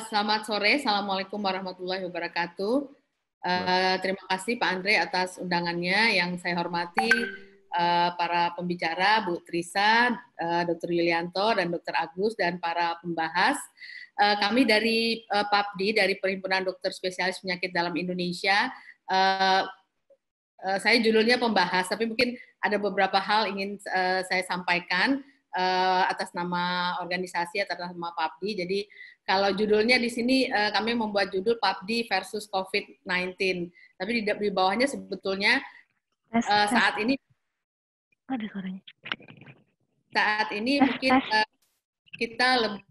Selamat sore, Assalamualaikum warahmatullahi wabarakatuh. Terima kasih Pak Andre atas undangannya. Yang saya hormati para pembicara, Bu Trisa, Dr. Yulianto, dan Dr. Agus, dan para pembahas. Kami dari PAPDI, dari Perhimpunan Dokter Spesialis Penyakit Dalam Indonesia. Saya judulnya pembahas, tapi mungkin ada beberapa hal ingin saya sampaikan atas nama organisasi, atas nama PAPDI. Jadi kalau judulnya di sini kami membuat judul PAPDI versus COVID-19. Tapi di bawahnya sebetulnya saat ini ada suaranya. Saat ini mungkin kita lebih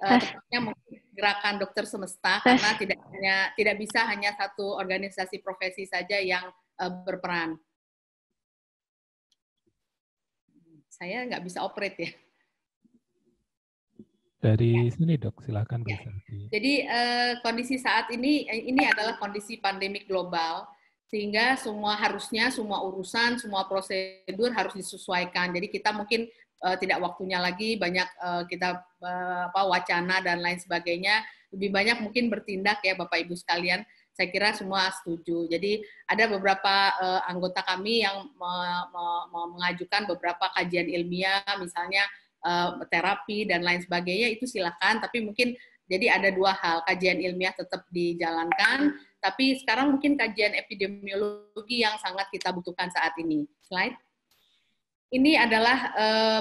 tepatnya mungkin gerakan dokter semesta karena tidak bisa hanya satu organisasi profesi saja yang berperan. Saya nggak bisa operate ya. Dari sini dok, silakan bisa. Jadi kondisi saat ini adalah kondisi pandemik global, sehingga harusnya semua urusan, semua prosedur harus disesuaikan. Jadi kita mungkin tidak waktunya lagi banyak kita wacana dan lain sebagainya. Lebih banyak mungkin bertindak ya Bapak Ibu sekalian. Saya kira semua setuju. Jadi ada beberapa anggota kami yang mengajukan beberapa kajian ilmiah, misalnya terapi dan lain sebagainya, itu silakan. Tapi mungkin jadi ada dua hal, kajian ilmiah tetap dijalankan, tapi sekarang mungkin kajian epidemiologi yang sangat kita butuhkan saat ini. Slide. Ini adalah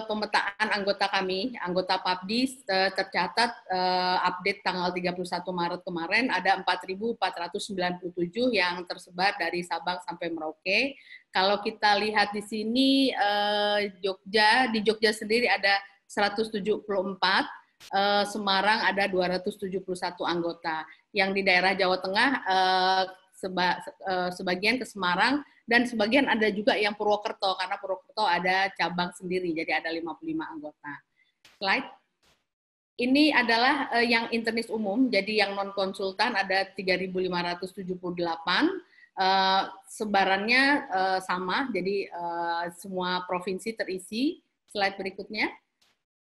pemetaan anggota kami, anggota PAPDI tercatat update tanggal 31 Maret kemarin ada 4.497 yang tersebar dari Sabang sampai Merauke. Kalau kita lihat di sini di Jogja sendiri ada 174, Semarang ada 271 anggota. Yang di daerah Jawa Tengah sebagian ke Semarang, dan sebagian ada juga yang Purwokerto, karena Purwokerto ada cabang sendiri, jadi ada 55 anggota. Slide. Ini adalah yang internis umum, jadi yang non-konsultan ada 3.578, sebarannya sama, jadi semua provinsi terisi. Slide berikutnya.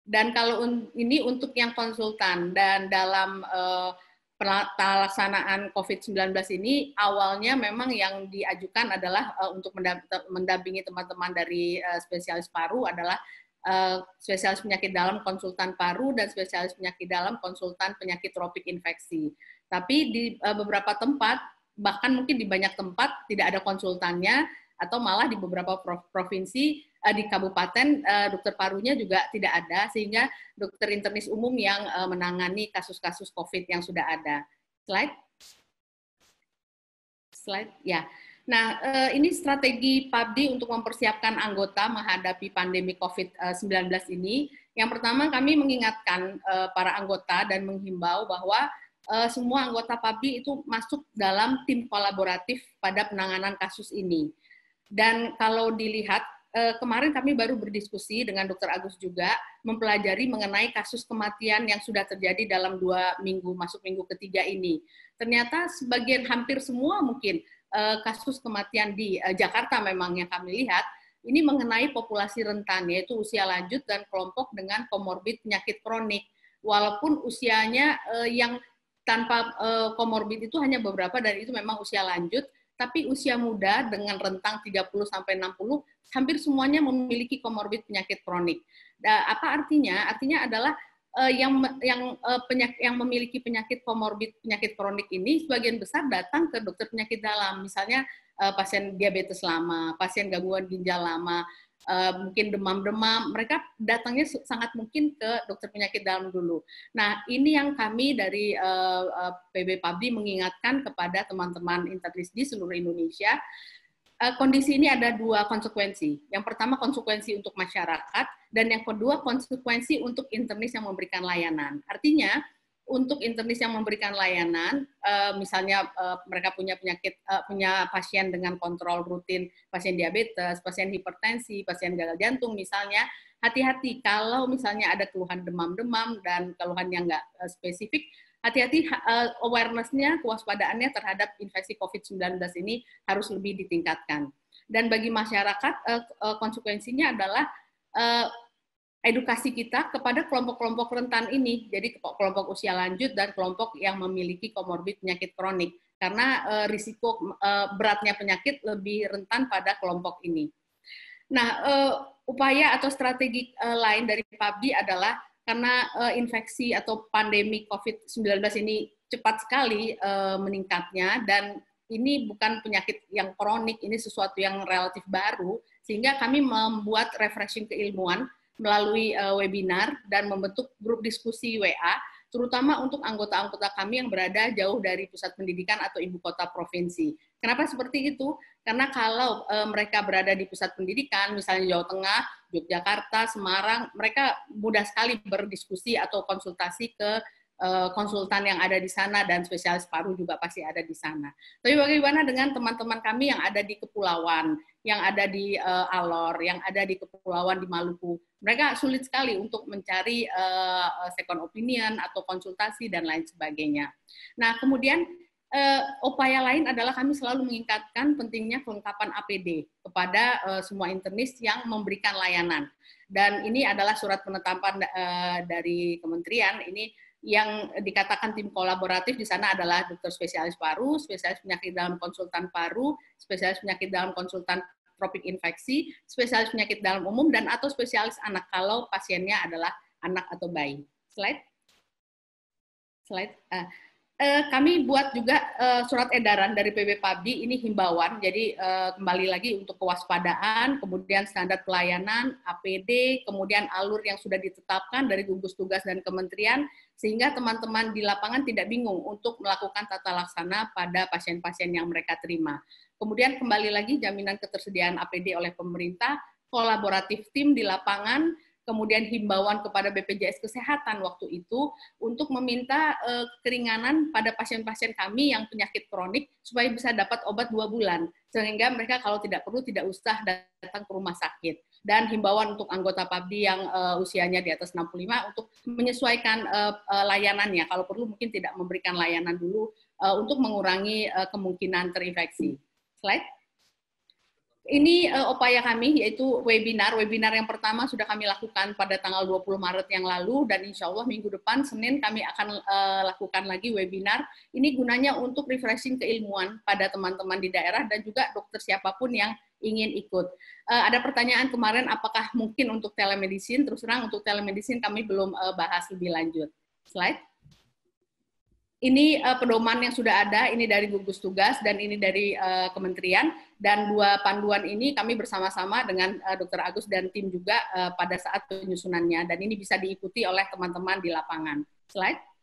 Dan kalau ini untuk yang konsultan, dan dalam pelaksanaan COVID-19 ini awalnya memang yang diajukan adalah untuk mendampingi teman-teman dari spesialis paru adalah spesialis penyakit dalam konsultan paru dan spesialis penyakit dalam konsultan penyakit tropik infeksi. Tapi di beberapa tempat, bahkan mungkin di banyak tempat tidak ada konsultannya, atau malah di beberapa provinsi di kabupaten dokter parunya juga tidak ada, sehingga dokter internis umum yang menangani kasus-kasus COVID yang sudah ada. Slide ya. Nah, ini strategi PAPDI untuk mempersiapkan anggota menghadapi pandemi COVID-19 ini. Yang pertama, kami mengingatkan para anggota dan menghimbau bahwa semua anggota PAPDI itu masuk dalam tim kolaboratif pada penanganan kasus ini. Dan kalau dilihat, kemarin kami baru berdiskusi dengan Dr. Agus juga, mempelajari mengenai kasus kematian yang sudah terjadi dalam 2 minggu, masuk minggu ketiga ini. Ternyata sebagian hampir semua mungkin kasus kematian di Jakarta memang yang kami lihat, ini mengenai populasi rentan, yaitu usia lanjut dan kelompok dengan komorbid penyakit kronik. Walaupun usianya yang tanpa komorbid itu hanya beberapa, dan itu memang usia lanjut, tapi usia muda dengan rentang 30-60, hampir semuanya memiliki komorbid penyakit kronik. Apa artinya? Artinya adalah yang memiliki penyakit komorbid penyakit kronik ini sebagian besar datang ke dokter penyakit dalam, misalnya pasien diabetes lama, pasien gangguan ginjal lama, mungkin demam-demam, mereka datangnya sangat mungkin ke dokter penyakit dalam dulu. Nah, ini yang kami dari PB PAPDI mengingatkan kepada teman-teman internis di seluruh Indonesia. Kondisi ini ada 2 konsekuensi. Yang pertama konsekuensi untuk masyarakat, dan yang kedua konsekuensi untuk internis yang memberikan layanan. Artinya, untuk internis yang memberikan layanan, misalnya mereka punya pasien dengan kontrol rutin, pasien diabetes, pasien hipertensi, pasien gagal jantung misalnya, hati-hati kalau misalnya ada keluhan demam-demam dan keluhan yang nggak spesifik, hati-hati awareness-nya, kewaspadaannya terhadap infeksi COVID-19 ini harus lebih ditingkatkan. Dan bagi masyarakat, konsekuensinya adalah edukasi kita kepada kelompok-kelompok rentan ini, jadi kelompok usia lanjut dan kelompok yang memiliki komorbid penyakit kronik, karena risiko beratnya penyakit lebih rentan pada kelompok ini. Nah, upaya atau strategi lain dari PABDI adalah karena infeksi atau pandemi COVID-19 ini cepat sekali meningkatnya, dan ini bukan penyakit yang kronik, ini sesuatu yang relatif baru, sehingga kami membuat refreshing keilmuan melalui webinar dan membentuk grup diskusi WA, terutama untuk anggota-anggota kami yang berada jauh dari pusat pendidikan atau ibu kota provinsi. Kenapa seperti itu? Karena kalau mereka berada di pusat pendidikan, misalnya Jawa Tengah, Yogyakarta, Semarang, mereka mudah sekali berdiskusi atau konsultasi ke konsultan yang ada di sana, dan spesialis paru juga pasti ada di sana. Tapi bagaimana dengan teman-teman kami yang ada di kepulauan, yang ada di Alor, yang ada di kepulauan di Maluku? Mereka sulit sekali untuk mencari second opinion atau konsultasi dan lain sebagainya. Nah, kemudian upaya lain adalah kami selalu mengingatkan pentingnya kelengkapan APD kepada semua internis yang memberikan layanan. Dan ini adalah surat penetapan dari kementerian ini yang dikatakan tim kolaboratif di sana adalah dokter spesialis paru, spesialis penyakit dalam konsultan paru, spesialis penyakit dalam konsultan tropik infeksi, spesialis penyakit dalam umum, dan atau spesialis anak kalau pasiennya adalah anak atau bayi. Slide. Kami buat juga surat edaran dari PB PABDI, ini himbauan, jadi kembali lagi untuk kewaspadaan, kemudian standar pelayanan, APD, kemudian alur yang sudah ditetapkan dari gugus tugas dan kementerian, sehingga teman-teman di lapangan tidak bingung untuk melakukan tata laksana pada pasien-pasien yang mereka terima. Kemudian kembali lagi jaminan ketersediaan APD oleh pemerintah, kolaboratif tim di lapangan, kemudian himbauan kepada BPJS Kesehatan waktu itu untuk meminta keringanan pada pasien-pasien kami yang penyakit kronik supaya bisa dapat obat 2 bulan, sehingga mereka kalau tidak perlu tidak usah datang ke rumah sakit. Dan himbauan untuk anggota PABDI yang usianya di atas 65 untuk menyesuaikan layanannya, kalau perlu mungkin tidak memberikan layanan dulu untuk mengurangi kemungkinan terinfeksi. Slide. Ini upaya kami, yaitu webinar. Webinar yang pertama sudah kami lakukan pada tanggal 20 Maret yang lalu, dan insya Allah minggu depan, Senin, kami akan lakukan lagi webinar. Ini gunanya untuk refreshing keilmuan pada teman-teman di daerah, dan juga dokter siapapun yang ingin ikut. Ada pertanyaan kemarin, apakah mungkin untuk telemedicine? Terus terang, untuk telemedicine kami belum bahas lebih lanjut. Slide. Ini pedoman yang sudah ada, ini dari gugus tugas dan ini dari kementerian, dan 2 panduan ini kami bersama-sama dengan Dr. Agus dan tim juga pada saat penyusunannya, dan ini bisa diikuti oleh teman-teman di lapangan. Slide.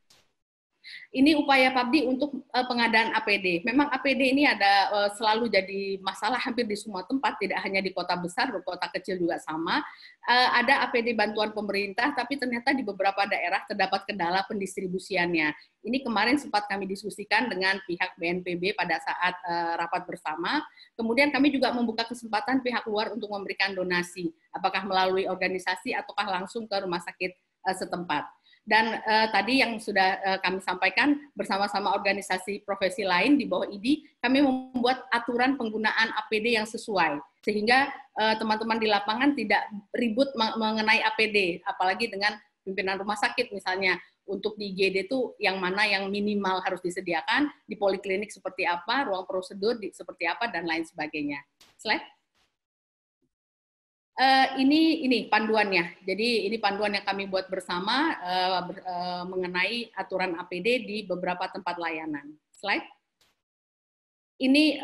Ini upaya PABDI untuk pengadaan APD. Memang APD ini ada selalu jadi masalah hampir di semua tempat, tidak hanya di kota besar, di kota kecil juga sama. Ada APD bantuan pemerintah, tapi ternyata di beberapa daerah terdapat kendala pendistribusiannya. Ini kemarin sempat kami diskusikan dengan pihak BNPB pada saat rapat bersama. Kemudian kami juga membuka kesempatan pihak luar untuk memberikan donasi, apakah melalui organisasi ataukah langsung ke rumah sakit setempat. Dan tadi yang sudah kami sampaikan, bersama-sama organisasi profesi lain di bawah IDI, kami membuat aturan penggunaan APD yang sesuai, sehingga teman-teman di lapangan tidak ribut mengenai APD, apalagi dengan pimpinan rumah sakit misalnya, untuk di IGD itu yang mana yang minimal harus disediakan, di poliklinik seperti apa, ruang prosedur seperti apa, dan lain sebagainya. Slide. Ini panduannya. Jadi ini panduan yang kami buat bersama mengenai aturan APD di beberapa tempat layanan. Slide. Ini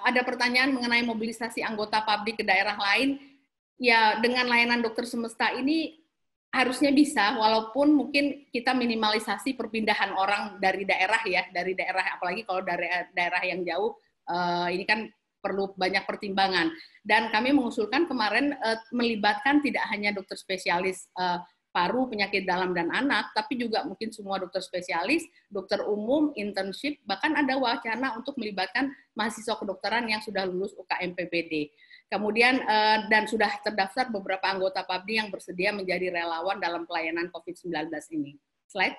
ada pertanyaan mengenai mobilisasi anggota PABDI ke daerah lain. Ya, dengan layanan Dokter Semesta ini harusnya bisa, walaupun mungkin kita minimalisasi perpindahan orang dari daerah ya, dari daerah, apalagi kalau dari daerah yang jauh, ini kan perlu banyak pertimbangan. Dan kami mengusulkan kemarin melibatkan tidak hanya dokter spesialis paru, penyakit dalam dan anak, tapi juga mungkin semua dokter spesialis, dokter umum, internship, bahkan ada wacana untuk melibatkan mahasiswa kedokteran yang sudah lulus UKM PPD. Kemudian dan sudah terdaftar beberapa anggota PABDI yang bersedia menjadi relawan dalam pelayanan COVID-19 ini. Slide.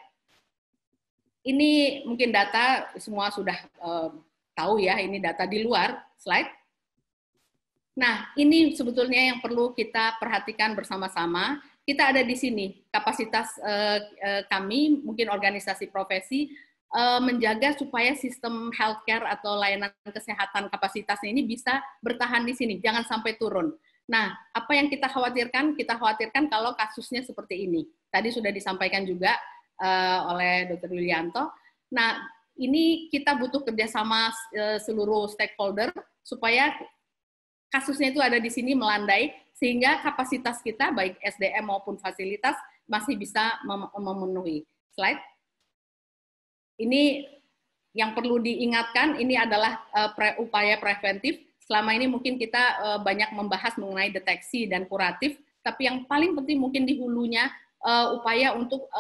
Ini mungkin data semua sudah tahu ya, ini data di luar. Slide. Nah, ini sebetulnya yang perlu kita perhatikan bersama-sama. kita ada di sini, kapasitas kami, mungkin organisasi profesi, menjaga supaya sistem healthcare atau layanan kesehatan kapasitasnya ini bisa bertahan di sini, jangan sampai turun. Nah, apa yang kita khawatirkan? Kita khawatirkan kalau kasusnya seperti ini. Tadi sudah disampaikan juga oleh Dr. Yulianto. Nah, ini kita butuh kerjasama seluruh stakeholder supaya kasusnya itu ada di sini melandai, sehingga kapasitas kita, baik SDM maupun fasilitas, masih bisa memenuhi. Slide. Ini yang perlu diingatkan, ini adalah upaya preventif. Selama ini mungkin kita banyak membahas mengenai deteksi dan kuratif, tapi yang paling penting mungkin di hulunya upaya untuk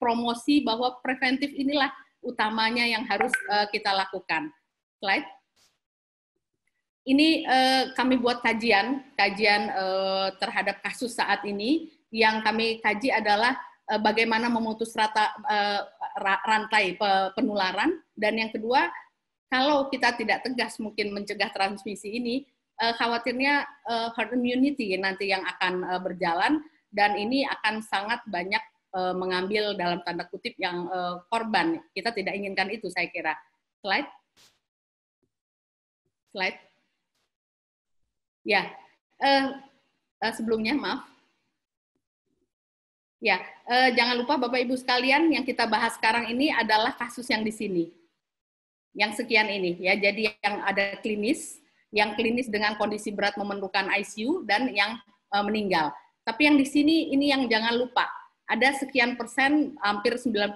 promosi bahwa preventif inilah utamanya yang harus kita lakukan. Slide. Ini kami buat kajian terhadap kasus saat ini. Yang kami kaji adalah bagaimana memutus rantai penularan, dan yang kedua, kalau kita tidak tegas mungkin mencegah transmisi ini, khawatirnya herd immunity nanti yang akan berjalan, dan ini akan sangat banyak mengambil dalam tanda kutip yang korban. Kita tidak inginkan itu, saya kira. Slide. Ya, sebelumnya maaf. Ya, jangan lupa Bapak Ibu sekalian, yang kita bahas sekarang ini adalah kasus yang di sini, yang sekian ini ya. Jadi yang ada yang klinis dengan kondisi berat memerlukan ICU dan yang meninggal. Tapi yang di sini ini yang jangan lupa, ada sekian persen, hampir 90%